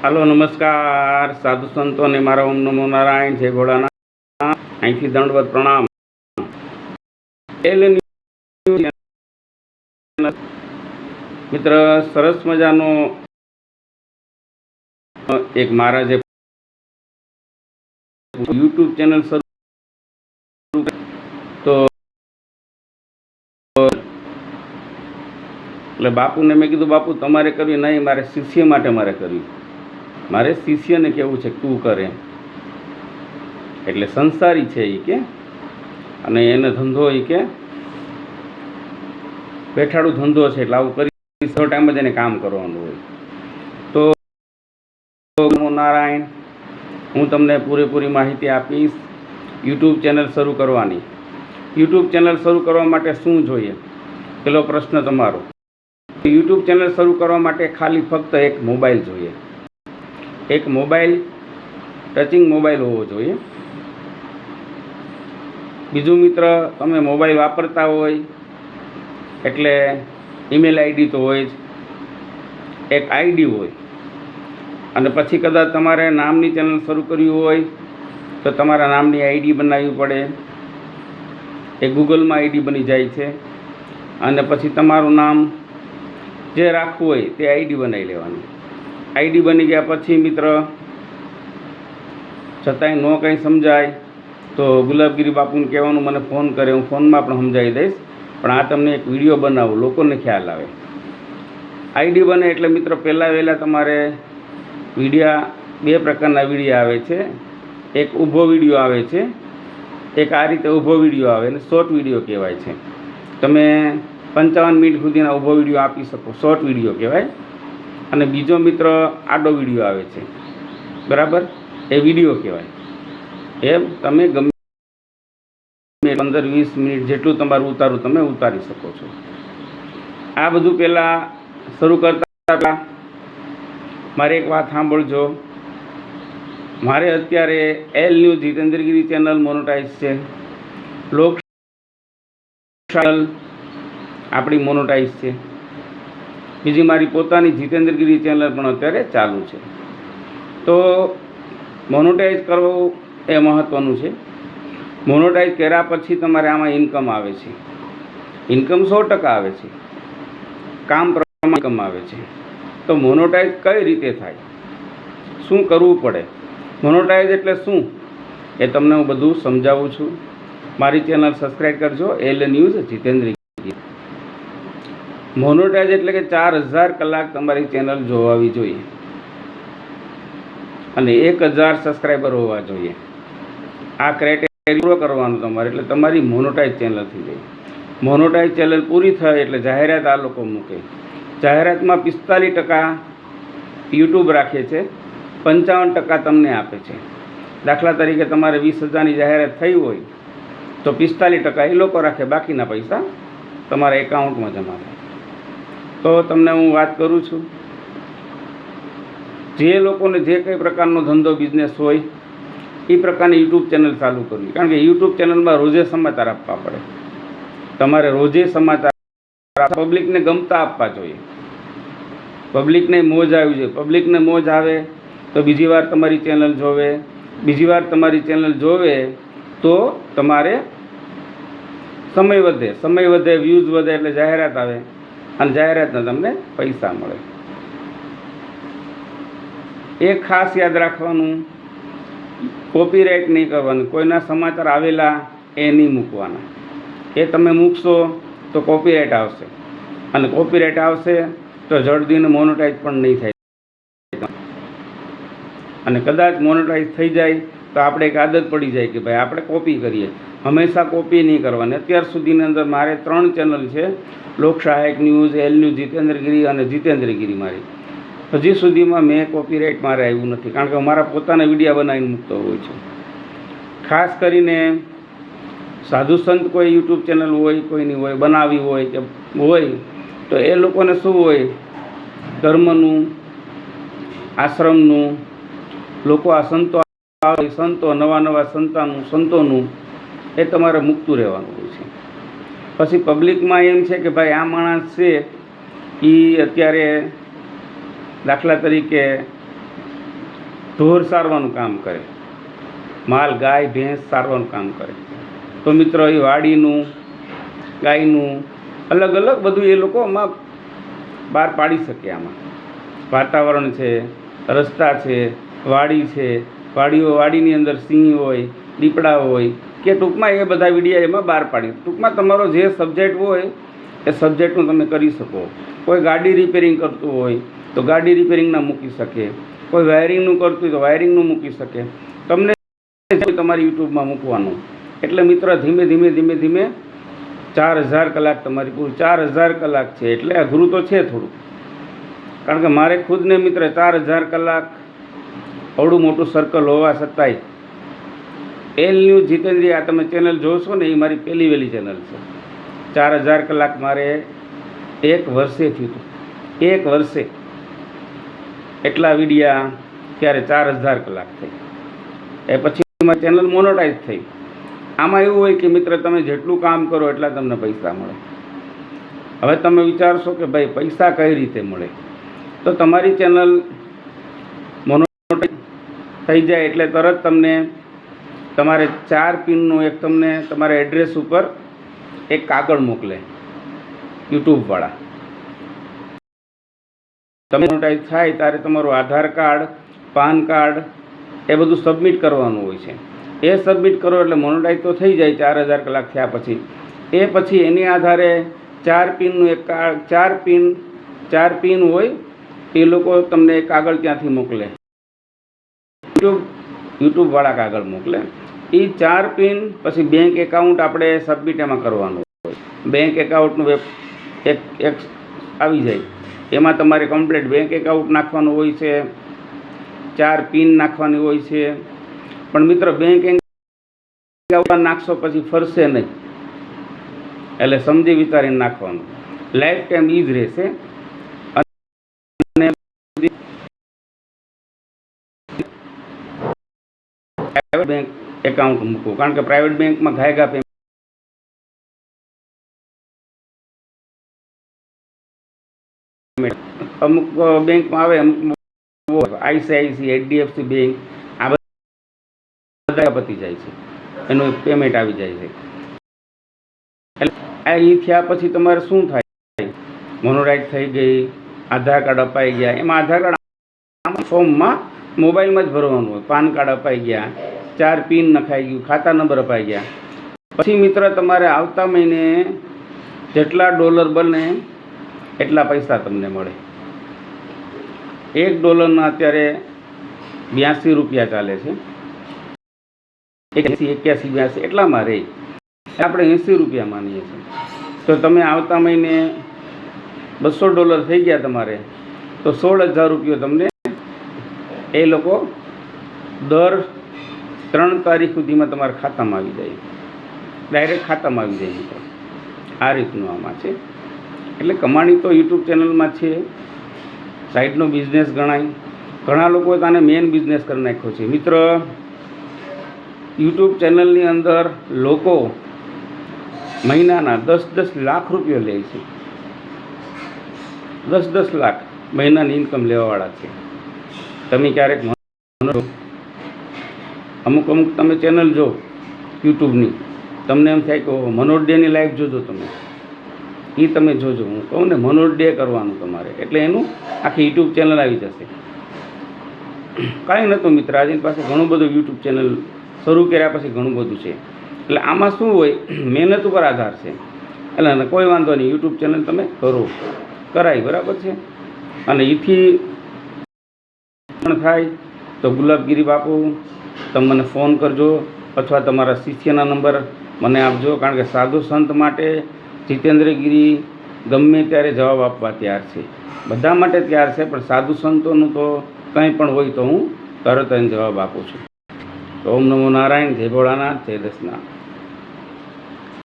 હાલો, નમસ્કાર સાધુ સંતોને મારા ઓમ નમો નારાયણ, જય ભોળાનાથ. અહીંથી દંડવત પ્રણામ. મિત્ર, સરસ મજાનો એક મારા જે યુટ્યુબ ચેનલ શરૂ, તો એટલે બાપુને મેં કીધું, બાપુ તમારે કરવી નહીં, મારે શિષ્ય માટે મારે કરવી. મારે શિષ્યને કેવું છે તું કરે. એટલે સંસારી છે એ કે, અને એને ધંધો એ કે બેઠાડું ધંધો છે, એટલે આવું કરી ટાઈમ જ એને કામ કરવાનું હોય. તો નારાયણ, હું તમને પૂરેપૂરી માહિતી આપીશ યુટ્યુબ ચેનલ શરૂ કરવાની. યુટ્યુબ ચેનલ શરૂ કરવા માટે શું જોઈએ? પેલો પ્રશ્ન તમારો. યુટ્યુબ ચેનલ શરૂ કરવા માટે ખાલી ફક્ત એક મોબાઈલ જોઈએ. એક મોબાઈલ, ટચિંગ મોબાઈલ હોવો જોઈએ. બીજું મિત્ર, તમે મોબાઈલ વાપરતા હોય એટલે ઈમેલ આઈડી તો હોય જ, એક આઈડી હોય. અને પછી કદાચ તમારે નામની ચેનલ શરૂ કરવી હોય તો તમારા નામની આઈડી બનાવવી પડે. એ ગૂગલમાં આઈડી બની જાય છે. અને પછી તમારું નામ જે રાખવું હોય તે આઈડી બનાવી લેવાની. આઈડી બની ગયા પછી મિત્ર, છતાંય ન કંઈ સમજાય તો ગુલાબગીરી બાપુને કહેવાનું, મને ફોન કરે, હું ફોનમાં પણ સમજાવી દઈશ. પણ આ તમને એક વિડીયો બનાવું, લોકોને ખ્યાલ આવે. આઈડી બને એટલે મિત્ર, પહેલાં તમારે વિડીયા, બે પ્રકારના વિડીયો આવે છે. એક ઊભો વિડીયો આવે છે, એક આ રીતે ઊભો વિડીયો આવે, અને શોર્ટ વિડીયો કહેવાય છે. તમે 55 મિનિટ સુધીના ઊભો વિડીયો આપી શકો, શોર્ટ વિડીયો કહેવાય. અને બીજો મિત્ર આડો વિડીયો આવે છે, બરાબર, એ વિડીયો કહેવાય. એમ તમે ગમે 15-20 મિનિટ જેટલું તમારું ઉતારવું તમે ઉતારી શકો છો. આ બધું પહેલાં શરૂ કરતા મારે એક વાત સાંભળજો. મારે અત્યારે L news Jitendragiri channel monetise છે. લોક આપણી મોનોટાઈઝ છે. બીજી મારી પોતાની જીતેન્દ્રગીરી ચેનલ પણ અત્યારે ચાલુ છે. તો મોનોટાઈઝ કરવું એ મહત્ત્વનું છે. મોનોટાઈઝ કર્યા પછી તમારે આમાં ઇન્કમ આવે છે. ઇન્કમ 100% આવે છે. કામ પ્રમાણે ઇન્કમ આવે છે. તો મોનોટાઈઝ કઈ રીતે થાય, શું કરવું પડે, મોનોટાઈઝ એટલે શું, એ તમને હું બધું સમજાવું છું. મારી ચેનલ સબસ્ક્રાઈબ કરજો, એલ ન્યૂઝ જીતેન્દ્રગીરી. મોનોટાઈઝ એટલે કે 4000 કલાક તમારી ચેનલ જોવાવી જોઈએ અને 1000 સબસ્ક્રાઈબર હોવા જોઈએ. આ ક્રાઇટેરિયા પૂરો કરવાનો તમારે, એટલે તમારી મોનોટાઈઝ ચેનલ થઈ જાય. મોનોટાઈઝ ચેનલ પૂરી થાય એટલે જાહેરાત આ લોકો મૂકે. જાહેરાતમાં 45% યુટ્યુબ રાખે છે, 55% તમને આપે છે. દાખલા તરીકે તમારે 20,000ની જાહેરાત થઈ હોય તો 45% એ લોકો રાખે, બાકીના પૈસા તમારા એકાઉન્ટમાં જમા થાય. તો તમને હું વાત કરું છું, જે લોકોને જે કંઈ પ્રકારનો ધંધો બિઝનેસ હોય એ પ્રકારની યુટ્યુબ ચેનલ ચાલુ કરવી. કારણ કે યુટ્યુબ ચેનલમાં રોજે સમાચાર આપવા પડે. તમારે રોજે સમાચાર પબ્લિકને ગમતા આપવા જોઈએ. પબ્લિકને મોજ આવી જોઈએ. પબ્લિકને મોજ આવે તો બીજી વાર તમારી ચેનલ જોવે. બીજી વાર તમારી ચેનલ જોવે તો તમારે સમય વધે. સમય વધે, વ્યૂઝ વધે, એટલે જાહેરાત આવે, અને જાહેરાતના તમને પૈસા મળે. એ ખાસ યાદ રાખવાનું, કોપીરાઇટ નહીં કરવાનું. કોઈના સમાચાર આવેલા એ નહીં મૂકવાના. એ તમે મૂકશો તો કોપીરાઇટ આવશે, અને કોપીરાઇટ આવશે તો જલ્દીને મોનોટાઈઝ પણ નહીં થાય. અને કદાચ મોનોટાઈઝ થઈ જાય તો આપણે એક આદત પડી જાય કે ભાઈ આપણે કોપી કરીએ. હંમેશા કોપી નહીં કરવાની. અત્યાર સુધીની અંદર મારે 3 ચેનલ છે, લોકસહાયક ન્યૂઝ, એલ ન્યૂઝ જીતેન્દ્રગીરી અને જીતેન્દ્રગીરી મારી. હજી સુધીમાં મેં કોપીરાઇટ મારે આવ્યું નથી, કારણ કે મારા પોતાના વિડીયો બનાવીને મૂકતો હોય છે. ખાસ કરીને સાધુ સંત કોઈ યુટ્યુબ ચેનલ હોય, કોઈની હોય, બનાવી હોય કે હોય, તો એ લોકોને શું હોય, ધર્મનું, આશ્રમનું, લોકો આ સંતો નવા સંતોનું એ તમારે મૂકતું રહેવાનું હોય છે. પછી પબ્લિકમાં એમ છે કે ભાઈ આ માણસ છે એ અત્યારે દાખલા તરીકે ઢોર સારવાનું કામ કરે, માલ ગાય ભેંસ સારવાનું કામ કરે. તો મિત્રો એ વાડીનું ગાયનું અલગ અલગ બધું એ લોકો આમાં બહાર પાડી શકે. આમાં વાતાવરણ છે, રસ્તા છે, વાડી છે, વાડીની અંદર સિંહ હોય, દીપડા હોય કે ટૂંકમાં એ બધા વિડીયો એમાં બહાર પાડી. ટૂંકમાં તમારો જે સબ્જેક્ટ હોય એ સબ્જેક્ટનું તમે કરી શકો. કોઈ ગાડી રિપેરિંગ કરતું હોય તો ગાડી રિપેરિંગના મૂકી શકે, કોઈ વાયરિંગનું કરતું હોય તો વાયરિંગનું મૂકી શકે. તમને તમારી યુટ્યુબમાં મૂકવાનું. એટલે મિત્ર ધીમે ધીમે 4000 કલાક તમારી પૂરું. 4000 કલાક છે એટલે અઘરું તો છે થોડું, કારણ કે મારે ખુદને મિત્ર 4000 કલાક અવડું મોટું સર્કલ હોવા છતાંય એલ ન્યૂઝ જીતેન્દ્રી આ તમે ચેનલ જોશો ને, એ મારી પહેલી વહેલી ચેનલ છે. 4000 કલાક મારે 1 વર્ષે થયું હતું. 1 વર્ષે એટલા વિડીયા, ત્યારે 4000 કલાક થઈ. એ પછી મારી ચેનલ મોનોટાઈઝ થઈ. આમાં એવું હોય કે મિત્ર તમે જેટલું કામ કરો એટલા તમને પૈસા મળે. હવે તમે વિચારશો કે ભાઈ પૈસા કઈ રીતે મળે, તો તમારી ચેનલ મોનોટાઈઝ થઈ જાય એટલે તરત તમને તમારે 4 પિનનું એક તમને તમારા એડ્રેસ ઉપર એક કાગળ મોકલે યુટ્યુબવાળા. તમે મોનોટાઈઝ થાય ત્યારે તમારું આધાર કાર્ડ, પાન કાર્ડ એ બધું સબમિટ કરવાનું હોય છે. એ સબમિટ કરો એટલે મોનોટાઈઝ તો થઈ જાય 4000 કલાક થયા પછી. એ પછી એની આધારે 4 પિનનું એક 4 પિન હોય એ લોકો તમને કાગળ ત્યાંથી મોકલે, યુટ્યુબવાળા કાગળ મોકલે. એ 4 પિન પછી બેંક એકાઉન્ટ આપણે સબમિટ એમાં કરવાનું હોય. બેંક એકાઉન્ટનું એક આવી જાય, એમાં તમારે કમ્પ્લીટ બેંક એકાઉન્ટ નાખવાનું હોય છે, 4 પિન નાખવાની હોય છે. પણ મિત્ર બેંક એકાઉન્ટ નાખશો પછી ફરશે નહીં, એટલે સમજી વિચારીને નાખવાનું. લાઈફ ટાઈમ ઈ જ રહેશે. અને પ્રાઇવેટ બેંક એકાઉન્ટ મૂકવું, કારણ કે પ્રાઇવેટ બેંકમાં ઘાયગા પેમેન્ટ અમુક બેંકમાં આવે, અમુક ICICI, HDFC બેંક આ બધા પતી જાય છે, એનું પેમેન્ટ આવી જાય છે. એટલે આ એ થયા પછી તમારે શું થાય, મોનોટાઈઝ થઈ ગઈ, આધાર કાર્ડ અપાઈ ગયા. એમાં આધાર કાર્ડ ફોર્મમાં મોબાઈલમાં જ ભરવાનું હોય. પાન કાર્ડ અપાઈ ગયા, 4 પિન નખાઈ ગયું, ખાતા નંબર અપાઈ ગયા. પછી મિત્ર તમારે આવતા મહિને જેટલા ડોલર બને એટલા પૈસા તમને મળે. $1 અત્યારે 82 રૂપિયા ચાલે છે. 81, 82 એટલામાં રહે. આપણે 80 રૂપિયા માનીએ છીએ. તો તમે આવતા મહિને $200 થઈ ગયા તમારે, તો 16,000 રૂપિયા તમને એ લોકો દર 3 તારીખ સુધીમાં તમારા ખાતામાં આવી જાય, ડાયરેક્ટ ખાતામાં આવી જાય મિત્રો. આ રીતનું આમાં છે. એટલે કમાણી તો યુટ્યુબ ચેનલમાં છે, સાઈડનો બિઝનેસ ગણાય. ઘણા લોકોએ તાને મેઇન બિઝનેસ કરી નાખ્યો છે મિત્ર. યુટ્યુબ ચેનલની અંદર લોકો મહિનાના 10-10 લાખ રૂપિયા લે છે. 10-10 લાખ મહિનાની ઇન્કમ લેવાવાળા છે. તમે ક્યારેક અમુક તમે ચેનલ જો યુટ્યુબની, તમને એમ થાય કે મનોજ ડેની લાઈફ જોજો તમે, એ તમે જોજો. હું કહું ને મનોજ ડે કરવાનું તમારે, એટલે એનું આખી યુટ્યુબ ચેનલ આવી જશે. કાંઈ નહોતું મિત્ર, આજની પાસે ઘણું બધું યુટ્યુબ ચેનલ શરૂ કર્યા પછી ઘણું બધું છે. એટલે આમાં શું હોય, મહેનત ઉપર આધાર છે. એટલે કોઈ વાંધો નહીં, યુટ્યુબ ચેનલ તમે કરો, કરાય, બરાબર છે. અને એથી પણ થાય તો ગુલાબગીરી બાપુ તમે મને ફોન કરજો, અથવા તમારા શિષ્યના નંબર મને આપજો. કારણ કે સાધુ સંત માટે જીતેન્દ્રગીરી ગમે ત્યારે જવાબ આપવા તૈયાર છે, બધા માટે તૈયાર છે. પણ સાધુ સંતોનું તો કંઈ પણ હોય તો હું તરત જ જવાબ આપું છું. તો ઓમ નમો નારાયણ, જય ભોળાનાથ, જય દશનાથ.